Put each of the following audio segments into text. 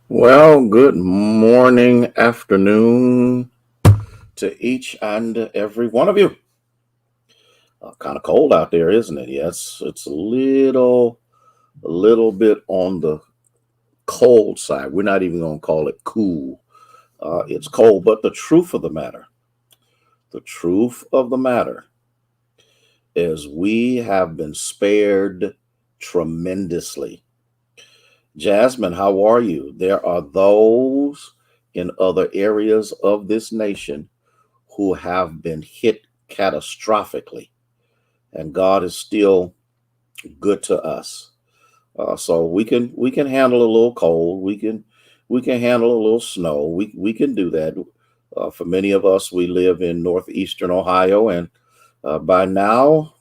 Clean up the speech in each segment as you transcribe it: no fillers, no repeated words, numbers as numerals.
Well, good morning, afternoon to each and every one of you. Kind of cold out there, isn't it? Yes, it's a little bit on the cold side. We're not even going to call it cool. It's cold, but the truth of the matter is we have been spared tremendously. Jasmine, how are you? There are those in other areas of this nation who have been hit catastrophically, and God is still good to us. So we can handle a little cold. We can handle a little snow. We can do that. For many of us, we live in northeastern Ohio, and by now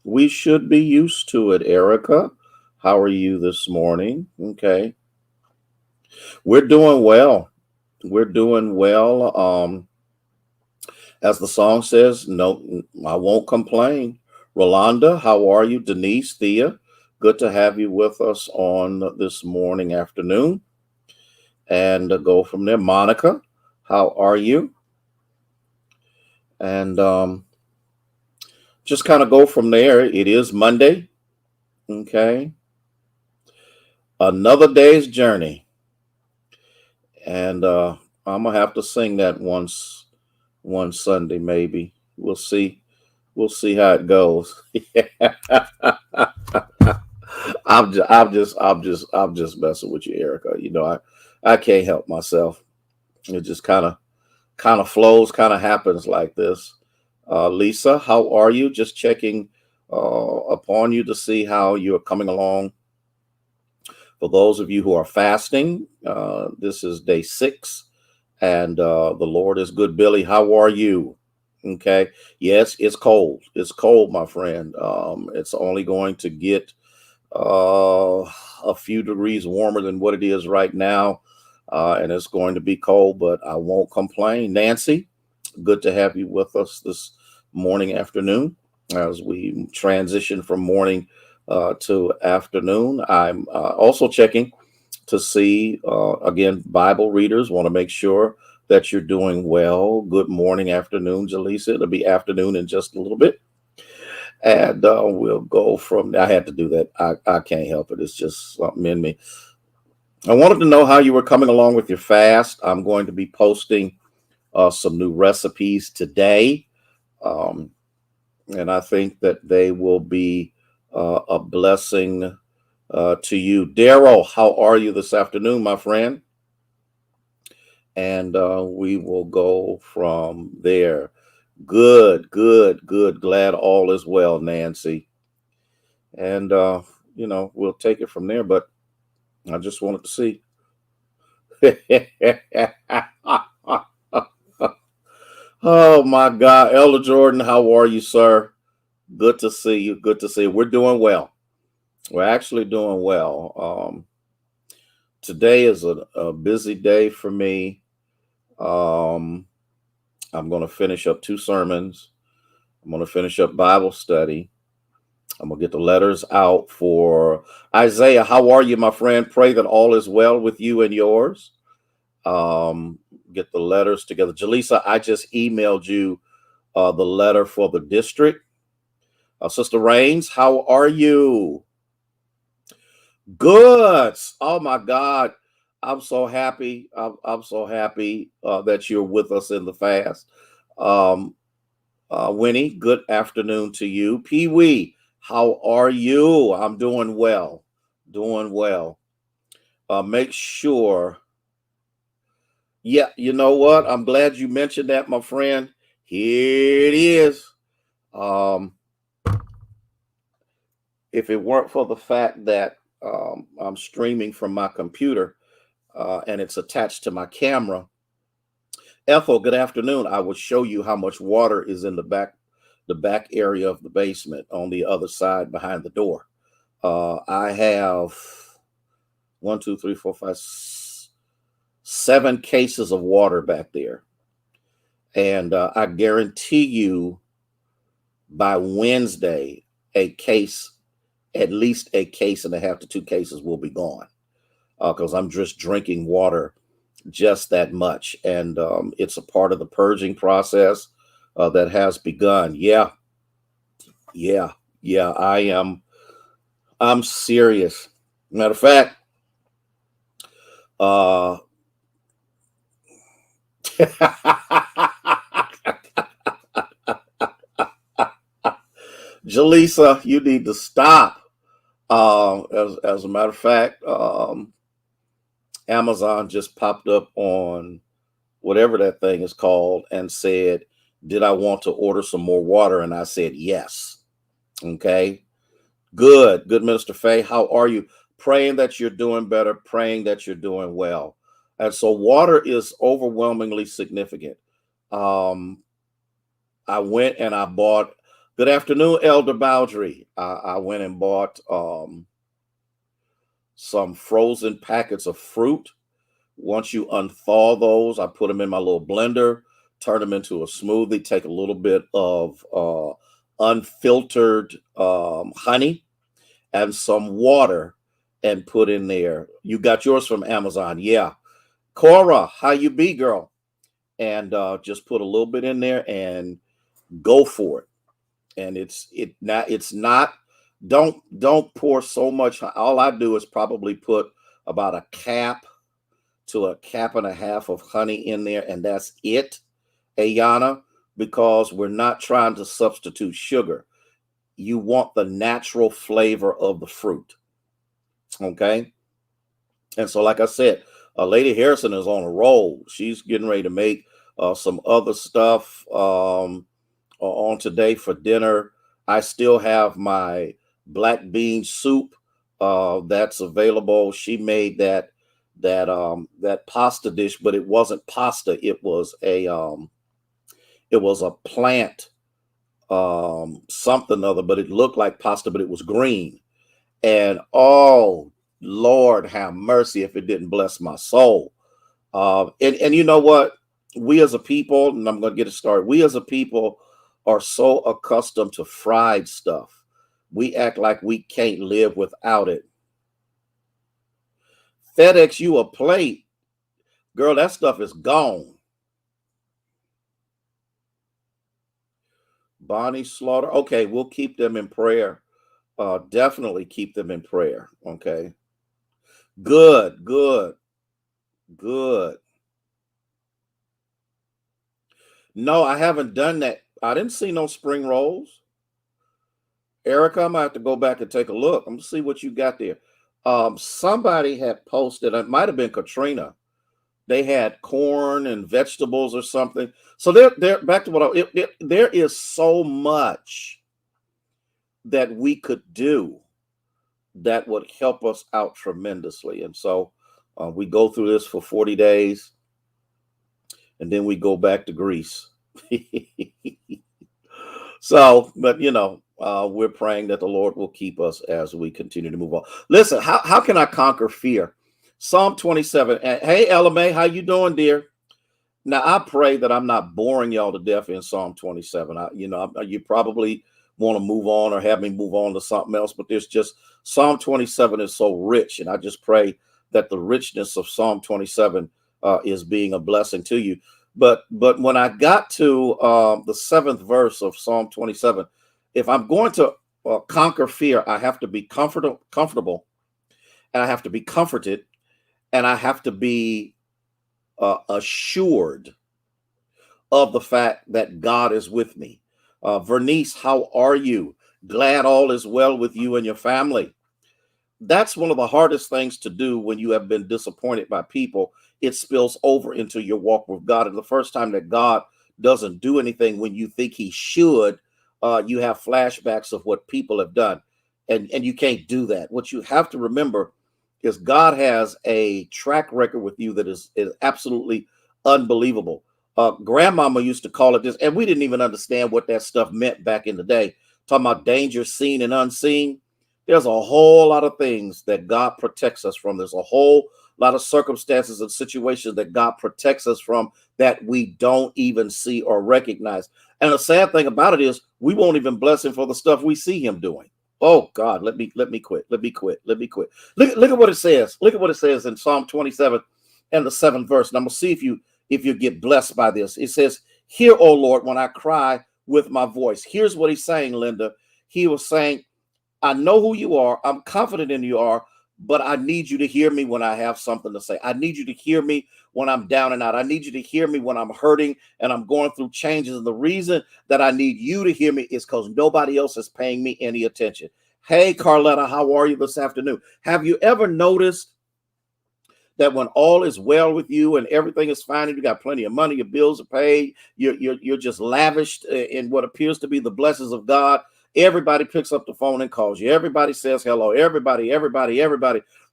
we should be used to it. Erica, how are you this morning? Okay, we're doing well. We're doing well. As the song says, no, I won't complain. Rolanda, how are you? Denise, Thea, good to have you with us on this morning, afternoon. And go from there. Monica, how are you? And just kind of go from there. It is Monday. Okay. Another day's journey. And I'm going to have to sing that one Sunday, maybe. We'll see. We'll see how it goes. I'm just messing with you, Erica. I can't help myself. It just kind of flows, kind of happens like this. Lisa, how are you? Just checking upon you to see how you're coming along. For those of you who are fasting, this is day 6, and the Lord is good. Billy, how are you? Okay. Yes, it's cold. It's cold, my friend. It's only going to get uh, a few degrees warmer than what it is right now. And it's going to be cold, but I won't complain. Nancy, good to have you with us this morning, afternoon, as we transition from morning to afternoon. I'm also checking to see, again, Bible readers want to make sure that you're doing well. Good morning, afternoon, Jaleesa. It'll be afternoon in just a little bit, and we'll go from there. I had to do that. I can't help it. It's just something in me. I wanted to know how you were coming along with your fast. I'm going to be posting some new recipes today, um, and I think that they will be a blessing to you. Daryl, how are you this afternoon, my friend? And we will go from there. Good, good, good. Glad all is well, Nancy. And we'll take it from there. But I just wanted to see. Oh my God, Elder Jordan, how are you, sir? Good to see you. Good to see you. We're doing well. We're actually doing well. Today is a busy day for me. Um, I'm going to finish up 2 sermons. I'm going to finish up Bible study. I'm going to get the letters out for Isaiah. How are you, my friend? Pray that all is well with you and yours. Um, get the letters together. Jaleesa, I just emailed you the letter for the district. Sister Rains, how are you? Good. Oh my God. I'm so happy. I'm so happy that you're with us in the fast. Um, Winnie, good afternoon to you. Pee Wee, how are you? I'm doing well. Doing well. Make sure. Yeah, you know what? I'm glad you mentioned that, my friend. Here it is. Um, if it weren't for the fact that I'm streaming from my computer and it's attached to my camera, Ethel, good afternoon. I will show you how much water is in the back area of the basement on the other side behind the door. I have one, two, three, four, five, 7 cases of water back there, and I guarantee you by Wednesday, a case, at least a case and a half to 2 cases will be gone. because I'm just drinking water just that much. And it's a part of the purging process that has begun. Yeah, yeah, yeah. I'm serious. Matter of fact, uh, Jaleesa, you need to stop. As a matter of fact, Amazon just popped up on whatever that thing is called and said, "Did I want to order some more water?" And I said, "Yes." Okay. Good, Minister Faye. How are you? Praying that you're doing better, praying that you're doing well. And so water is overwhelmingly significant. Um, I went and I bought, good afternoon, Elder Boundary. I went and bought some frozen packets of fruit. Once you unthaw those, I put them in my little blender, turn them into a smoothie, take a little bit of unfiltered honey and some water and put in there. You got yours from Amazon. Yeah. Cora, how you be, girl? And just put a little bit in there and go for it. And it's not, don't pour so much. All I do is probably put about a cap to a cap and a half of honey in there, and that's it, Ayana, because we're not trying to substitute sugar. You want the natural flavor of the fruit. Okay. And so, like I said, Lady Harrison is on a roll. She's getting ready to make some other stuff on today for dinner. I still have my black bean soup that's available. She made that pasta dish, but it wasn't pasta. It was a plant something other, but it looked like pasta, but it was green. And oh Lord, have mercy if it didn't bless my soul. And you know what? We as a people, and I'm going to get it started. We as a people are so accustomed to fried stuff. We act like we can't live without it. FedEx you a plate, girl. That stuff is gone. Bonnie Slaughter. Okay, we'll keep them in prayer. Definitely keep them in prayer. Okay. Good, good, good. No, I haven't done that. I didn't see no spring rolls. Erica, I'm gonna have to go back and take a look. I'm gonna see what you got there. Somebody had posted, it might have been Katrina. They had corn and vegetables or something. So they're back to what there is so much that we could do that would help us out tremendously. And so we go through this for 40 days and then we go back to Greece. So, but we're praying that the Lord will keep us as we continue to move on. Listen, how can I conquer fear? Psalm 27. Hey, LMA, how you doing, dear? Now, I pray that I'm not boring y'all to death in Psalm 27. You probably want to move on or have me move on to something else, but there's just Psalm 27 is so rich, and I just pray that the richness of Psalm 27 is being a blessing to you. But when I got to the 7th verse of Psalm 27, if I'm going to conquer fear, I have to be comfortable, and I have to be comforted, and I have to be assured of the fact that God is with me. Vernice, how are you? Glad all is well with you and your family. That's one of the hardest things to do when you have been disappointed by people. It spills over into your walk with God. And the first time that God doesn't do anything when you think he should, you have flashbacks of what people have done. And you can't do that. What you have to remember is God has a track record with you that is absolutely unbelievable. Grandmama used to call it this, and we didn't even understand what that stuff meant back in the day. Talking about danger seen and unseen. There's a whole lot of things that God protects us from. There's a whole lot of circumstances and situations that God protects us from that we don't even see or recognize. And the sad thing about it is we won't even bless him for the stuff we see him doing. Oh God, let me quit. Let me quit. Let me quit. Look at what it says. Look at what it says in Psalm 27 and the 7th verse. And I'm gonna see if you get blessed by this. It says, "Hear, O Lord, when I cry with my voice." Here's what he's saying, Linda. He was saying, I know who you are. I'm confident in you are, but I need you to hear me when I have something to say. I need you to hear me when I'm down and out. I need you to hear me when I'm hurting and I'm going through changes. And the reason that I need you to hear me is because nobody else is paying me any attention. Hey, Carletta, how are you this afternoon? Have you ever noticed that when all is well with you and everything is fine and you got plenty of money, your bills are paid, you're just lavished in what appears to be the blessings of God, everybody picks up the phone and calls you. Everybody says hello. Everybody.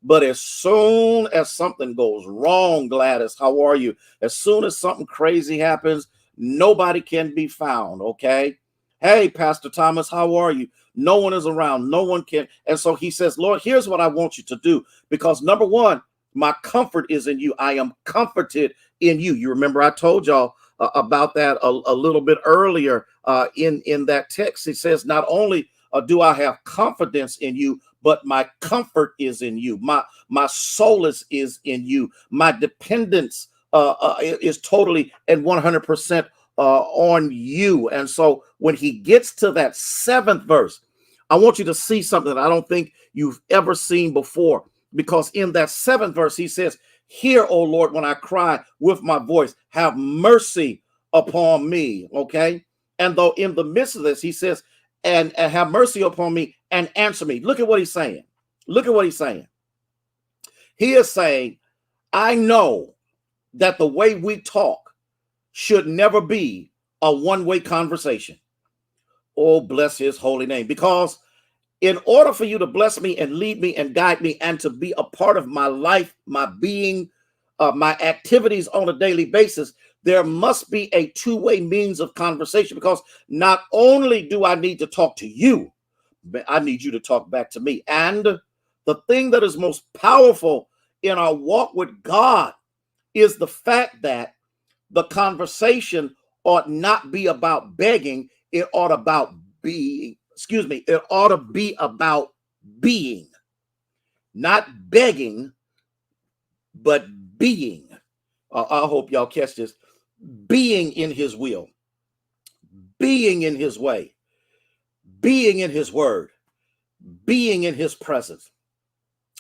But as soon as something goes wrong, Gladys, how are you? As soon as something crazy happens, nobody can be found, okay? Hey, Pastor Thomas, how are you? No one is around. No one can. And so he says, Lord, here's what I want you to do. Because number one, my comfort is in you. I am comforted in you. You remember I told y'all about that a little bit earlier in that text. It says, not only do I have confidence in you, but my comfort is in you. My solace is in you. My dependence is totally and 100% on you. And so when he gets to that 7th verse, I want you to see something that I don't think you've ever seen before. Because in that 7th verse, he says, "Hear, O Lord, when I cry with my voice, have mercy upon me." Okay. And though in the midst of this, he says, and have mercy upon me and answer me. Look at what he's saying. Look at what he's saying. He is saying, I know that the way we talk should never be a one-way conversation. Oh, bless his holy name. Because in order for you to bless me and lead me and guide me and to be a part of my life, my being, my activities on a daily basis, there must be a two-way means of conversation, because not only do I need to talk to you, but I need you to talk back to me. And the thing that is most powerful in our walk with God is the fact that the conversation ought not be about begging. It ought about being. It ought to be about being, not begging, but being. I hope y'all catch this. Being in his will, being in his way, being in his word, being in his presence.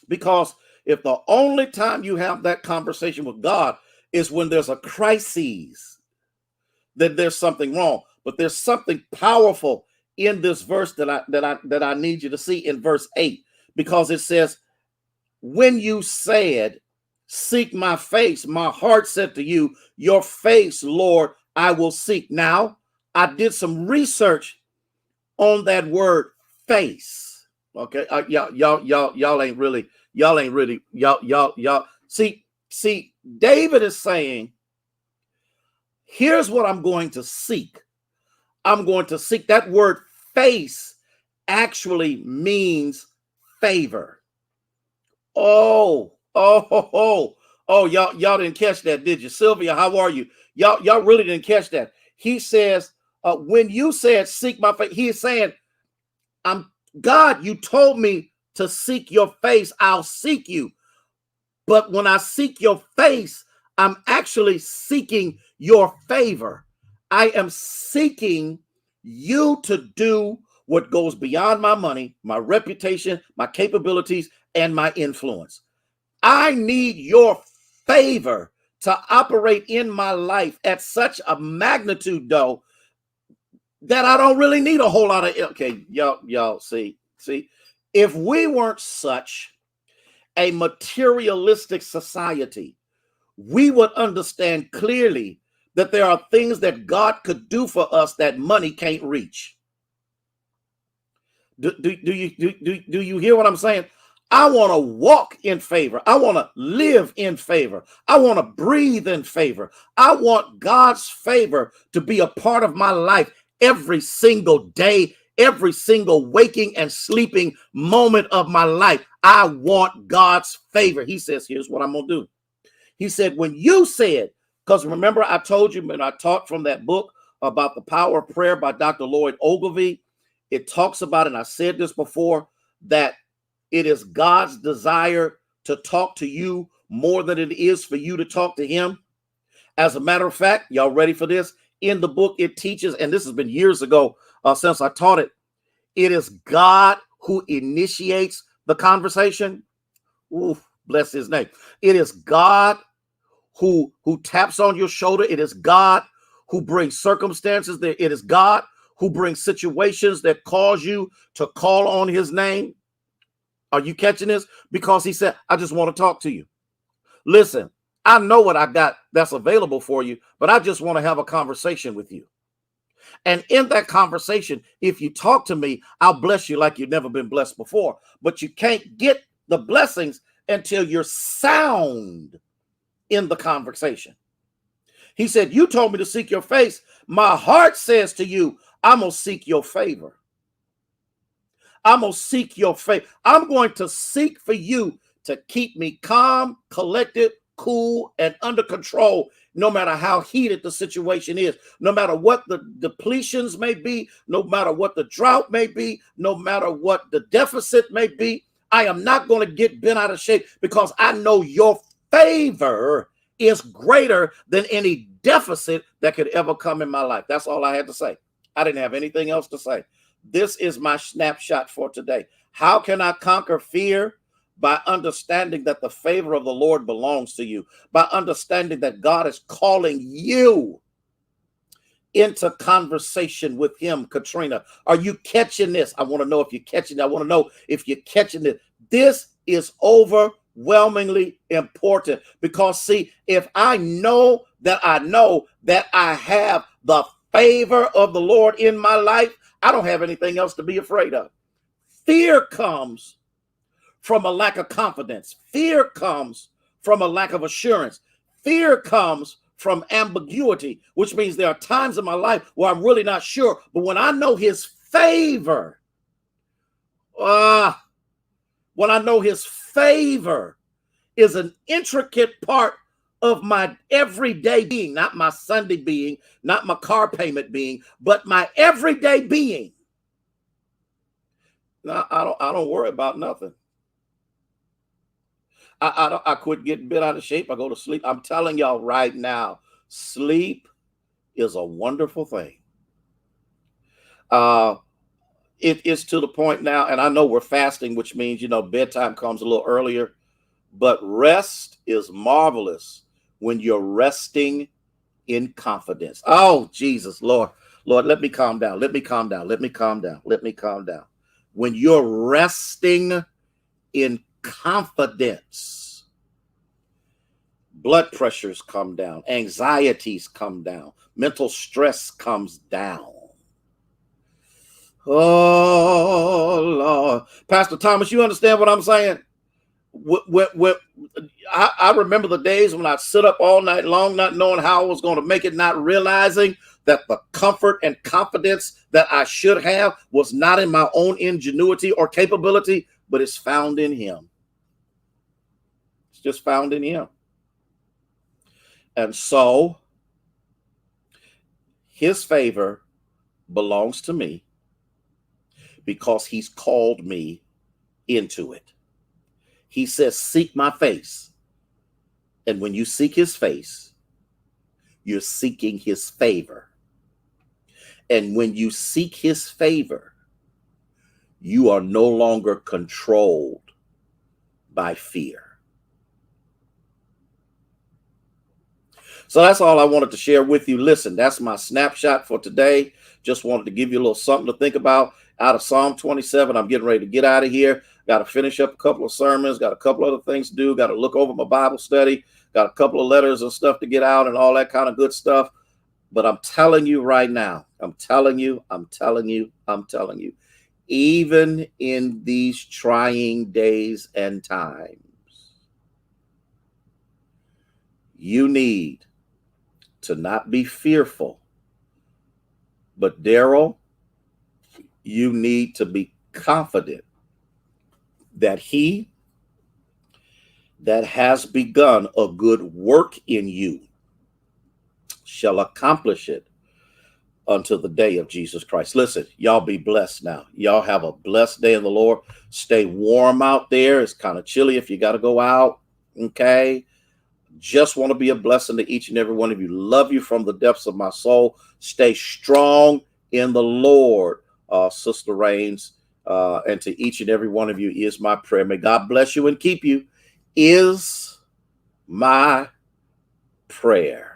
Because if the only time you have that conversation with God is when there's a crisis, then there's something wrong. But there's something powerful in this verse that I need you to see in verse 8, because it says, when you said, seek my face, my heart said to you, your face, Lord, I will seek. Now, I did some research on that word face. Okay. Y'all ain't really. See, David is saying, here's what I'm going to seek. I'm going to seek. That word face actually means favor. Oh, y'all didn't catch that, did you? Sylvia, how are you? Y'all really didn't catch that. He says, when you said seek my face, he is saying, God, you told me to seek your face. I'll seek you. But when I seek your face, I'm actually seeking your favor. I am seeking you to do what goes beyond my money, my reputation, my capabilities, and my influence. I need your favor to operate in my life at such a magnitude, though, that I don't really need a whole lot of. Okay, y'all see, if we weren't such a materialistic society, we would understand clearly that there are things that God could do for us that money can't reach. Do you hear what I'm saying? I want to walk in favor. I want to live in favor. I want to breathe in favor. I want God's favor to be a part of my life every single day, every single waking and sleeping moment of my life. I want God's favor. He says, here's what I'm going to do. He said, when you said, because remember I told you when I taught from that book about the power of prayer by Dr. Lloyd Ogilvie, it talks about, and I said this before, that it is God's desire to talk to you more than it is for you to talk to him. As a matter of fact, y'all ready for this? In the book, it teaches, and this has been years ago since I taught it, it is God who initiates the conversation. Ooh, bless his name. It is God who taps on your shoulder. It is God who brings circumstances. It is God who brings situations that cause you to call on his name. Are you catching this? Because he said, I just want to talk to you. Listen, I know what I got that's available for you, but I just want to have a conversation with you. And in that conversation, if you talk to me, I'll bless you like you've never been blessed before. But you can't get the blessings until you're sound in the conversation. He said, you told me to seek your face. My heart says to you, I'm going to seek your favor. I'm going to seek your favor. I'm going to seek for you to keep me calm, collected, cool, and under control, no matter how heated the situation is, no matter what the depletions may be, no matter what the drought may be, no matter what the deficit may be. I am not going to get bent out of shape because I know your favor is greater than any deficit that could ever come in my life. That's all I had to say. I didn't have anything else to say. This is my snapshot for today. How can I conquer fear? By understanding that the favor of the Lord belongs to you, by understanding that God is calling you into conversation with him. Katrina, are you catching this? I want to know if you're catching it. I want to know if you're catching it. This is overwhelmingly important because, see, if I know that I have the favor of the Lord in my life, I don't have anything else to be afraid of. Fear comes from a lack of confidence. Fear comes from a lack of assurance. Fear comes from ambiguity, which means there are times in my life where I'm really not sure. But when I know his favor, when I know his favor is an intricate part of my everyday being, not my Sunday being, not my car payment being, but my everyday being. No, I don't worry about nothing. I quit getting bent out of shape. I go to sleep. I'm telling y'all right now, sleep is a wonderful thing. It is to the point now, and I know we're fasting, which means, bedtime comes a little earlier, but rest is marvelous when you're resting in confidence. Oh, Jesus, Lord, let me calm down. Let me calm down. Let me calm down. Let me calm down. When you're resting in confidence, blood pressures come down, anxieties come down, mental stress comes down. Oh, Lord. Pastor Thomas, you understand what I'm saying? I remember the days when I'd sit up all night long, not knowing how I was going to make it, not realizing that the comfort and confidence that I should have was not in my own ingenuity or capability, but it's found in him. It's just found in him. And so his favor belongs to me because he's called me into it. He says, seek my face. And when you seek his face, you're seeking his favor. And when you seek his favor, you are no longer controlled by fear. So that's all I wanted to share with you. Listen, that's my snapshot for today. Just wanted to give you a little something to think about out of Psalm 27. I'm getting ready to get out of here. Got to finish up a couple of sermons. Got a couple other things to do. Got to look over my Bible study. Got a couple of letters and stuff to get out and all that kind of good stuff. But I'm telling you right now, I'm telling you, even in these trying days and times, you need to not be fearful. But Daryl, you need to be confident that he that has begun a good work in you shall accomplish it until the day of Jesus Christ. Listen, y'all be blessed now. Y'all have a blessed day in the Lord. Stay warm out there. It's kind of chilly if you got to go out. Okay. Just want to be a blessing to each and every one of you. Love you from the depths of my soul. Stay strong in the Lord, Sister Rains. And to each and every one of you is my prayer. May God bless you and keep you, is my prayer.